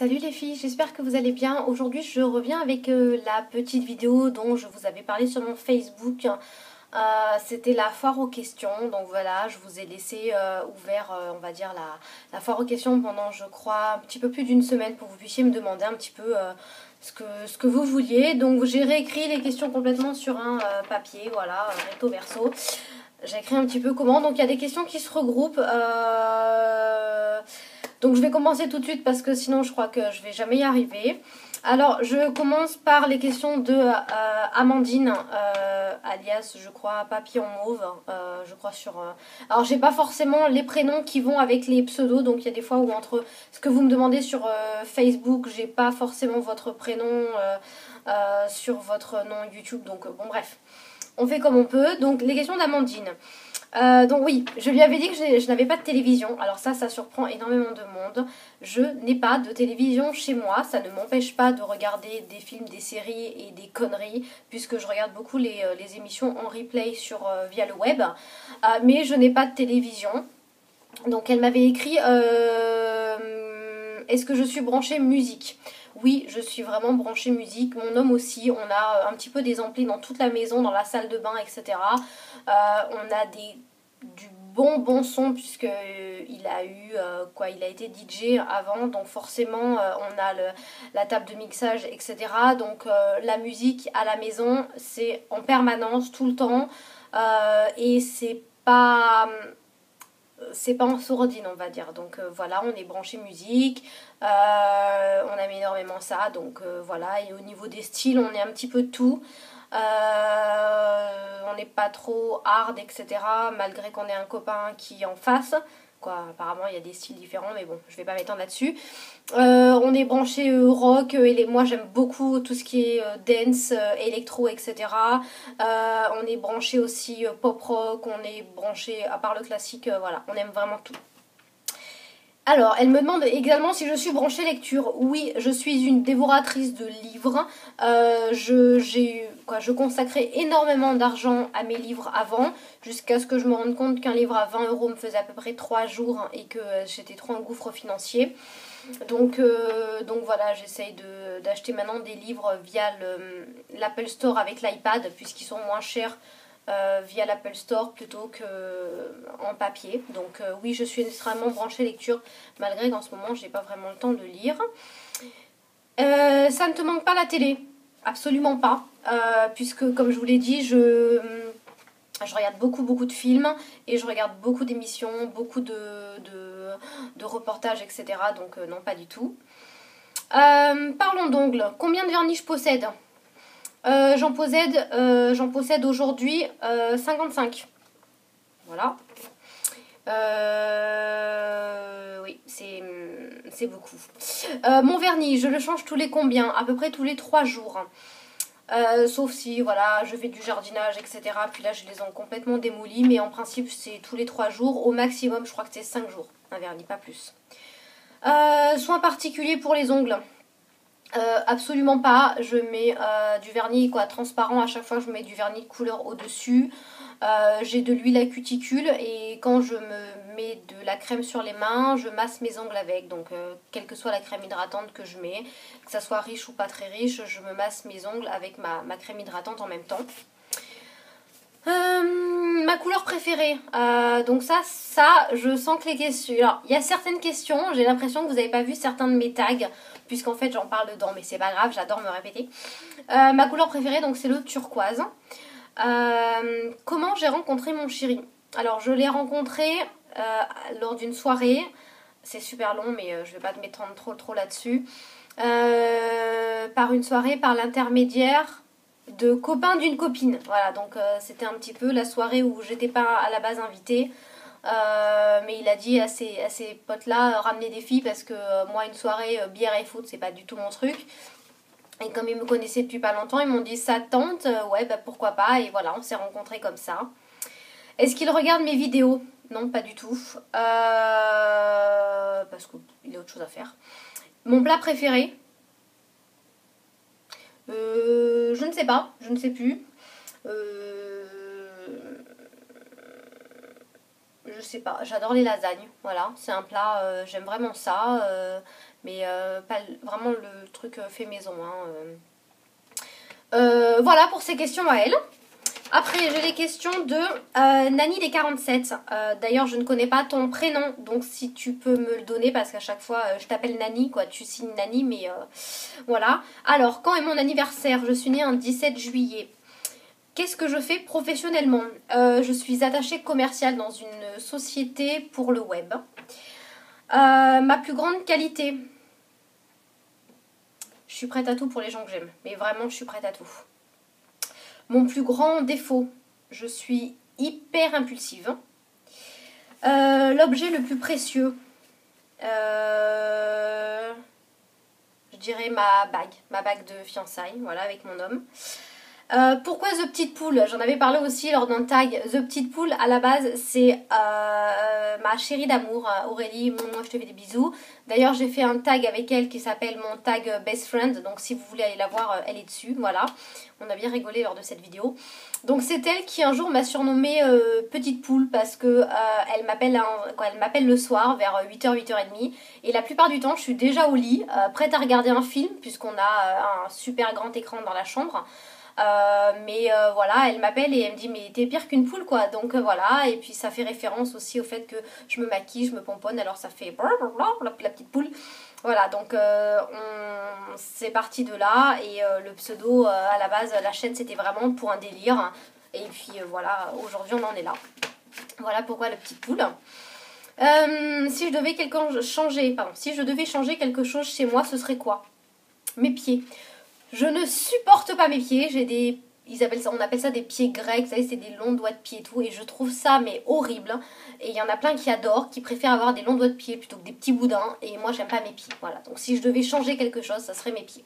Salut les filles, j'espère que vous allez bien. Aujourd'hui je reviens avec la petite vidéo dont je vous avais parlé sur mon Facebook. C'était la foire aux questions, donc voilà, je vous ai laissé ouvert, on va dire, la foire aux questions pendant, je crois, un petit peu plus d'une semaine pour que vous puissiez me demander un petit peu ce que vous vouliez. Donc j'ai réécrit les questions complètement sur un papier, voilà, recto verso. J'ai écrit un petit peu comment, donc il y a des questions qui se regroupent. Donc je vais commencer tout de suite parce que sinon je crois que je vais jamais y arriver. Alors je commence par les questions de Amandine, alias je crois Papillon Mauve, je crois sur... Alors j'ai pas forcément les prénoms qui vont avec les pseudos, donc il y a des fois où entre ce que vous me demandez sur Facebook, j'ai pas forcément votre prénom sur votre nom YouTube, donc bon bref. On fait comme on peut. Donc les questions d'Amandine. Donc oui, je lui avais dit que je n'avais pas de télévision. Alors ça surprend énormément de monde. Je n'ai pas de télévision chez moi. Ça ne m'empêche pas de regarder des films, des séries et des conneries, puisque je regarde beaucoup les émissions en replay via le web. Mais je n'ai pas de télévision. Donc elle m'avait écrit est-ce que je suis branchée musique? Oui, je suis vraiment branchée musique. Mon homme aussi. On a un petit peu des amplis dans toute la maison, dans la salle de bain, etc. On a du bon son puisque il a eu il a été DJ avant, donc forcément on a la table de mixage, etc. Donc la musique à la maison c'est en permanence tout le temps et c'est pas en sourdine on va dire, donc voilà, on est branché musique, on aime énormément ça, donc voilà. Et au niveau des styles on est un petit peu de tout, on n'est pas trop hard, etc. Malgré qu'on ait un copain qui en fasse. Quoi, apparemment il y a des styles différents, mais bon, je vais pas m'étendre là-dessus. On est branché rock, moi j'aime beaucoup tout ce qui est dance, électro, etc. On est branché aussi pop rock, on est branché, à part le classique, voilà, on aime vraiment tout. Alors, elle me demande également si je suis branchée lecture. Oui, je suis une dévoratrice de livres. Je consacrais énormément d'argent à mes livres avant, jusqu'à ce que je me rende compte qu'un livre à 20 € me faisait à peu près 3 jours et que j'étais trop un gouffre financier. Donc voilà, j'essaye d'acheter maintenant des livres via l'Apple Store avec l'iPad, puisqu'ils sont moins chers via l'Apple Store plutôt qu'en papier. Donc oui, je suis extrêmement branchée lecture, malgré qu'en ce moment j'ai pas vraiment le temps de lire. Ça ne te manque pas la télé? Absolument pas, puisque comme je vous l'ai dit, je regarde beaucoup de films et je regarde beaucoup d'émissions, beaucoup de reportages, etc. Donc non, pas du tout. Parlons d'ongles. Combien de vernis je possède? J'en possède aujourd'hui 55. Voilà. Oui, c'est beaucoup. Mon vernis, je le change tous les combien? À peu près tous les 3 jours. Sauf si voilà, je fais du jardinage, etc. Puis là, je les ai complètement démolis. Mais en principe, c'est tous les 3 jours. Au maximum, je crois que c'est 5 jours. Un vernis, pas plus. Soin particulier pour les ongles? Absolument pas. Je mets du vernis transparent à chaque fois que je mets du vernis de couleur au-dessus. J'ai de l'huile à cuticule et quand je me mets de la crème sur les mains, je masse mes ongles avec. Donc quelle que soit la crème hydratante que je mets, que ça soit riche ou pas très riche, je me masse mes ongles avec ma crème hydratante en même temps. Ma couleur préférée, donc ça je sens que les questions, alors il y a certaines questions, j'ai l'impression que vous n'avez pas vu certains de mes tags, puisqu'en fait j'en parle dedans, mais c'est pas grave, j'adore me répéter. Ma couleur préférée, donc c'est le turquoise. Comment j'ai rencontré mon chéri? Alors je l'ai rencontré lors d'une soirée, c'est super long mais je vais pas m'étendre trop là-dessus, par une soirée, par l'intermédiaire de copains d'une copine. Voilà, donc c'était un petit peu la soirée où j'étais pas à la base invitée. Mais il a dit à ses potes là, ramener des filles parce que moi une soirée bière et foot c'est pas du tout mon truc. Et comme ils me connaissaient depuis pas longtemps, ils m'ont dit ça tente, ouais bah pourquoi pas, et voilà, on s'est rencontrés comme ça. Est-ce qu'il regarde mes vidéos? Non, pas du tout, parce qu'il a autre chose à faire. Mon plat préféré? Je ne sais pas, je ne sais plus. Je sais pas, j'adore les lasagnes, voilà, c'est un plat, j'aime vraiment ça. Mais pas vraiment le truc fait maison. Hein. Voilà pour ces questions à elle. Après, j'ai les questions de Nani des 47. D'ailleurs, je ne connais pas ton prénom, donc si tu peux me le donner, parce qu'à chaque fois, je t'appelle Nani, quoi. Tu signes Nani, mais voilà. Alors, quand est mon anniversaire? Je suis née un 17 juillet. Qu'est-ce que je fais professionnellement? Je suis attachée commerciale dans une société pour le web. Ma plus grande qualité? Je suis prête à tout pour les gens que j'aime, mais vraiment, je suis prête à tout. Mon plus grand défaut, je suis hyper impulsive. L'objet le plus précieux, je dirais ma bague de fiançailles, voilà, avec mon homme. Pourquoi The Petite Poule? J'en avais parlé aussi lors d'un tag. The Petite Poule, à la base, c'est ma chérie d'amour, Aurélie. Moi, je te fais des bisous. D'ailleurs, j'ai fait un tag avec elle qui s'appelle mon tag Best Friend. Donc, si vous voulez aller la voir, elle est dessus. Voilà. On a bien rigolé lors de cette vidéo. Donc, c'est elle qui, un jour, m'a surnommée Petite Poule parce que elle m'appelle le soir vers 8h, 8h30. Et la plupart du temps, je suis déjà au lit, prête à regarder un film, puisqu'on a un super grand écran dans la chambre. Voilà, elle m'appelle et elle me dit mais t'es pire qu'une poule quoi, donc voilà, et puis ça fait référence aussi au fait que je me maquille, je me pomponne, alors ça fait la petite poule, voilà, donc c'est parti de là, et le pseudo à la base, la chaîne c'était vraiment pour un délire, et puis voilà, aujourd'hui on en est là, voilà pourquoi la petite poule. Si je devais changer quelque chose chez moi, ce serait quoi? Mes pieds. Je ne supporte pas mes pieds, on appelle ça des pieds grecs, vous savez, c'est des longs doigts de pied et tout, et je trouve ça mais horrible. Et il y en a plein qui adorent, qui préfèrent avoir des longs doigts de pied plutôt que des petits boudins, et moi j'aime pas mes pieds, voilà. Donc si je devais changer quelque chose, ça serait mes pieds.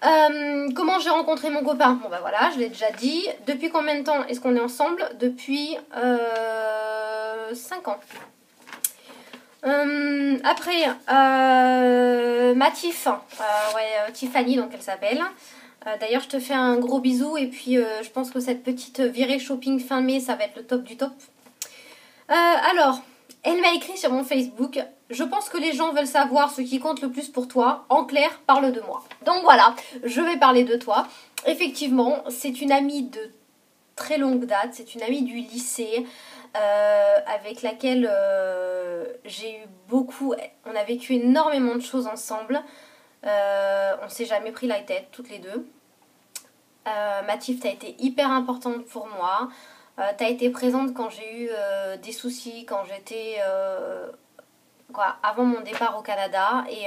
Comment j'ai rencontré mon copain? Bon bah voilà, je l'ai déjà dit. Depuis combien de temps est-ce qu'on est ensemble? Depuis 5 ans. Après, ma Tiff, Tiffany, donc elle s'appelle. D'ailleurs, je te fais un gros bisou et puis je pense que cette petite virée shopping fin mai, ça va être le top du top. Alors, elle m'a écrit sur mon Facebook: je pense que les gens veulent savoir ce qui compte le plus pour toi. En clair, parle de moi. Donc voilà, je vais parler de toi. Effectivement, c'est une amie de très longue date, c'est une amie du lycée. Avec laquelle j'ai eu beaucoup, on a vécu énormément de choses ensemble, on s'est jamais pris la tête toutes les deux. Mathilde, t'as été hyper importante pour moi, t'as été présente quand j'ai eu des soucis, quand j'étais avant mon départ au Canada, et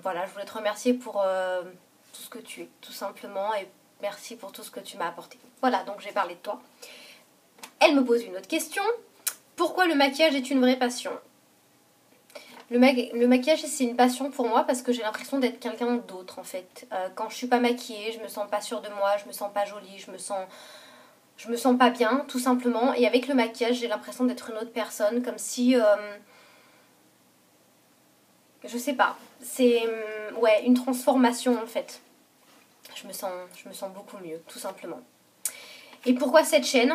voilà, je voulais te remercier pour tout ce que tu es, tout simplement, et merci pour tout ce que tu m'as apporté. Voilà, donc j'ai parlé de toi. Elle me pose une autre question. Pourquoi le maquillage est une vraie passion? Le maquillage, c'est une passion pour moi parce que j'ai l'impression d'être quelqu'un d'autre en fait. Quand je suis pas maquillée, je me sens pas sûre de moi, je me sens pas jolie, je me sens pas bien, tout simplement. Et avec le maquillage, j'ai l'impression d'être une autre personne, comme si... je sais pas. C'est une transformation en fait. Je me sens beaucoup mieux, tout simplement. Et pourquoi cette chaîne?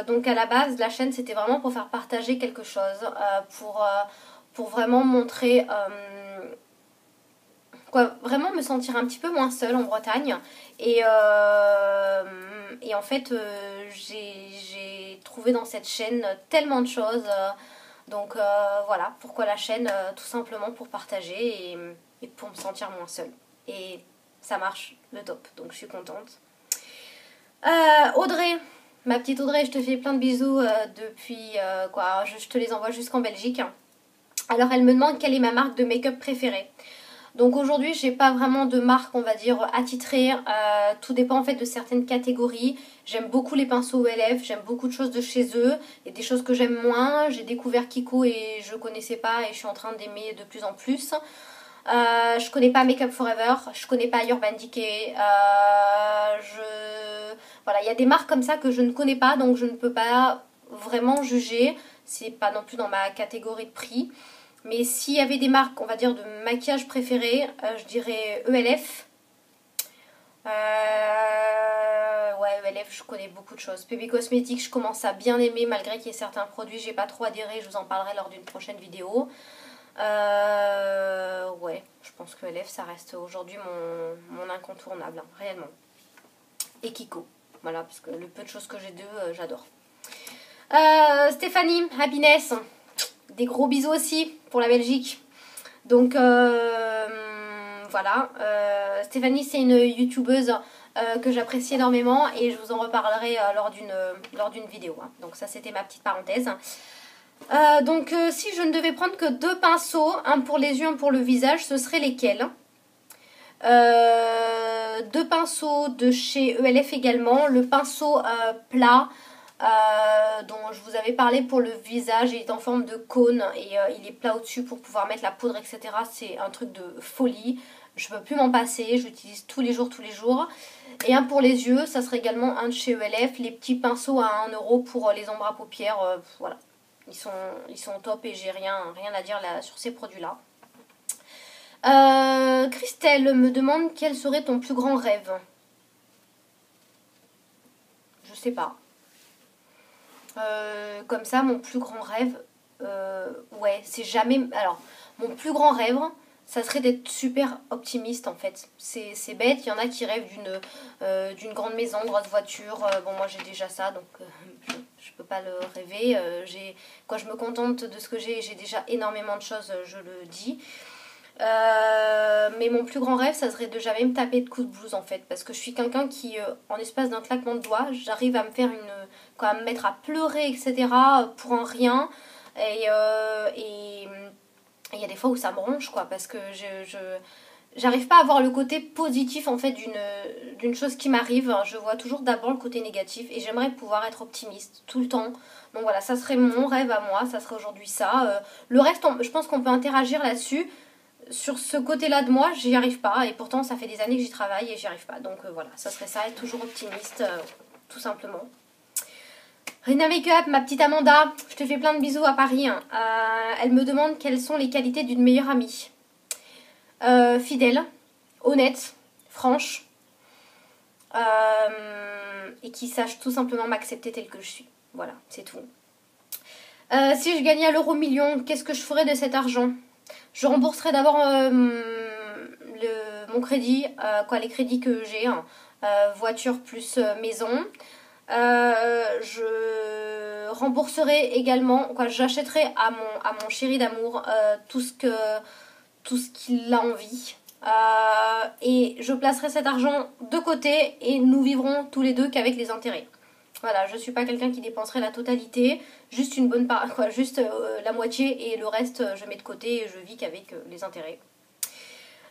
Donc à la base, la chaîne c'était vraiment pour faire partager quelque chose, pour vraiment montrer, vraiment me sentir un petit peu moins seule en Bretagne. Et en fait, j'ai trouvé dans cette chaîne tellement de choses. Donc voilà, pourquoi la chaîne? Tout simplement pour partager et pour me sentir moins seule. Et ça marche, le top, donc je suis contente. Audrey, ma petite Audrey, je te fais plein de bisous depuis je te les envoie jusqu'en Belgique. Alors elle me demande quelle est ma marque de make-up préférée. Donc aujourd'hui j'ai pas vraiment de marque on va dire attitrée, tout dépend en fait de certaines catégories. J'aime beaucoup les pinceaux OLF, j'aime beaucoup de choses de chez eux, il y a des choses que j'aime moins. J'ai découvert Kiko et je connaissais pas et je suis en train d'aimer de plus en plus. Je connais pas Make Up Forever, je connais pas Urban Decay, voilà, il y a des marques comme ça que je ne connais pas, donc je ne peux pas vraiment juger, c'est pas non plus dans ma catégorie de prix. Mais s'il y avait des marques, on va dire, de maquillage préférées, je dirais ELF. ouais, ELF, je connais beaucoup de choses. PB Cosmétiques, je commence à bien aimer, malgré qu'il y ait certains produits, j'ai pas trop adhéré, je vous en parlerai lors d'une prochaine vidéo. Ouais, je pense que ELF, ça reste aujourd'hui mon incontournable, hein, réellement. Et Kiko, voilà, parce que le peu de choses que j'ai d'eux, j'adore. Stéphanie, Happiness, des gros bisous aussi pour la Belgique. Donc voilà, Stéphanie c'est une youtubeuse que j'apprécie énormément et je vous en reparlerai lors d'une vidéo. Hein. Donc ça c'était ma petite parenthèse. Donc si je ne devais prendre que 2 pinceaux, un pour les yeux, un pour le visage, ce serait lesquels? 2 pinceaux de chez ELF également, le pinceau plat dont je vous avais parlé pour le visage, il est en forme de cône et il est plat au-dessus pour pouvoir mettre la poudre, etc. C'est un truc de folie, je ne peux plus m'en passer, je l'utilise tous les jours. Et un pour les yeux, ça serait également un de chez ELF, les petits pinceaux à 1 € pour les ombres à paupières, voilà. Ils sont top et j'ai rien à dire là, sur ces produits-là. Christelle me demande quel serait ton plus grand rêve. Je sais pas. Comme ça, mon plus grand rêve, ouais, c'est jamais... Alors, mon plus grand rêve, ça serait d'être super optimiste en fait. C'est bête, il y en a qui rêvent d'une grande maison, grosse voiture. Bon, moi j'ai déjà ça, donc je peux pas le rêver. Quand je me contente de ce que j'ai déjà énormément de choses, je le dis. Mais mon plus grand rêve, ça serait de jamais me taper de coups de blues en fait, parce que je suis quelqu'un qui, en l'espace d'un claquement de doigts, j'arrive à me faire quand même me mettre à pleurer, etc. pour un rien. Et il y a des fois où ça me ronge, quoi, parce que j'arrive pas à voir le côté positif en fait d'une chose qui m'arrive. Je vois toujours d'abord le côté négatif et j'aimerais pouvoir être optimiste tout le temps. Donc voilà, ça serait mon rêve à moi, ça serait aujourd'hui ça. Le reste, je pense qu'on peut interagir là-dessus. Sur ce côté-là de moi, j'y arrive pas et pourtant ça fait des années que j'y travaille et j'y arrive pas. Donc voilà, ça serait ça, être toujours optimiste, tout simplement. Rina Makeup, ma petite Amanda, je te fais plein de bisous à Paris. Hein. Elle me demande quelles sont les qualités d'une meilleure amie. Fidèle, honnête, franche et qui sache tout simplement m'accepter telle que je suis. Voilà, c'est tout. Si je gagnais à l'euro million, qu'est-ce que je ferais de cet argent? Je rembourserai d'abord mon crédit, les crédits que j'ai, hein, voiture plus maison. Je rembourserai également, j'achèterai à mon chéri d'amour tout ce qu'il a envie. Et je placerai cet argent de côté et nous vivrons tous les deux qu'avec les intérêts. Voilà, je ne suis pas quelqu'un qui dépenserait la totalité, juste une bonne part, juste la moitié et le reste je mets de côté et je vis qu'avec les intérêts.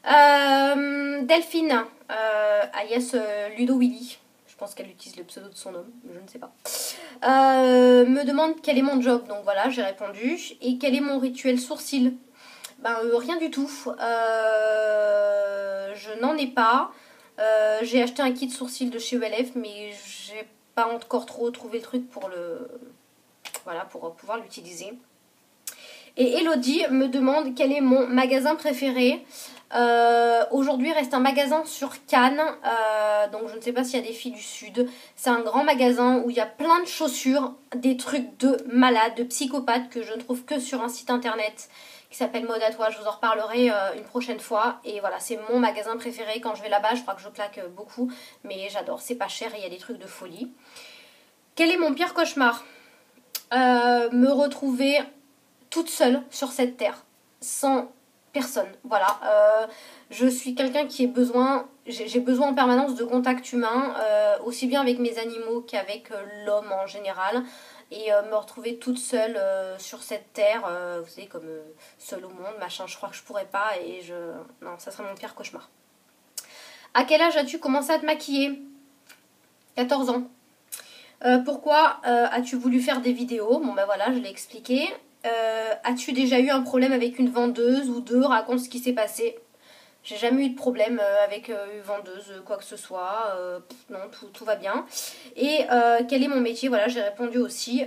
Delphine, alias Ludo Willy, je pense qu'elle utilise le pseudo de son homme, je ne sais pas, me demande quel est mon job, donc voilà, j'ai répondu. Et quel est mon rituel sourcil? Rien du tout, je n'en ai pas. J'ai acheté un kit sourcil de chez ELF, mais j'ai pas encore trop trouvé le truc pour pouvoir l'utiliser. Et Elodie me demande quel est mon magasin préféré. Aujourd'hui reste un magasin sur Cannes, donc je ne sais pas s'il y a des filles du sud. C'est un grand magasin où il y a plein de chaussures, des trucs de malades, de psychopathes que je ne trouve que sur un site internet qui s'appelle Mode à toi. Je vous en reparlerai une prochaine fois. Et voilà, c'est mon magasin préféré. Quand je vais là-bas, je crois que je claque beaucoup, mais j'adore, c'est pas cher et il y a des trucs de folie. Quel est mon pire cauchemar? Me retrouver toute seule sur cette terre, sans personne. Voilà, je suis quelqu'un qui j'ai besoin en permanence de contact humain, aussi bien avec mes animaux qu'avec l'homme en général. Et me retrouver toute seule sur cette terre, vous savez, comme seule au monde, machin, je crois que je pourrais pas non, ça serait mon pire cauchemar. À quel âge as-tu commencé à te maquiller? 14 ans. Pourquoi as-tu voulu faire des vidéos? Bon voilà, je l'ai expliqué. As-tu déjà eu un problème avec une vendeuse ou deux? Raconte ce qui s'est passé. J'ai jamais eu de problème avec une vendeuse, quoi que ce soit. Non, tout va bien. Et quel est mon métier? Voilà, j'ai répondu aussi.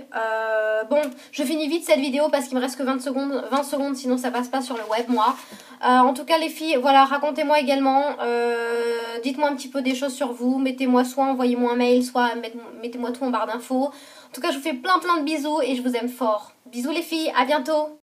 Bon, je finis vite cette vidéo parce qu'il me reste que 20 secondes, sinon ça passe pas sur le web, moi. En tout cas, les filles, voilà, racontez-moi également. Dites-moi un petit peu des choses sur vous. Mettez-moi soit envoyez-moi un mail, soit mettez-moi tout en barre d'infos. En tout cas, je vous fais plein de bisous et je vous aime fort. Bisous les filles, à bientôt!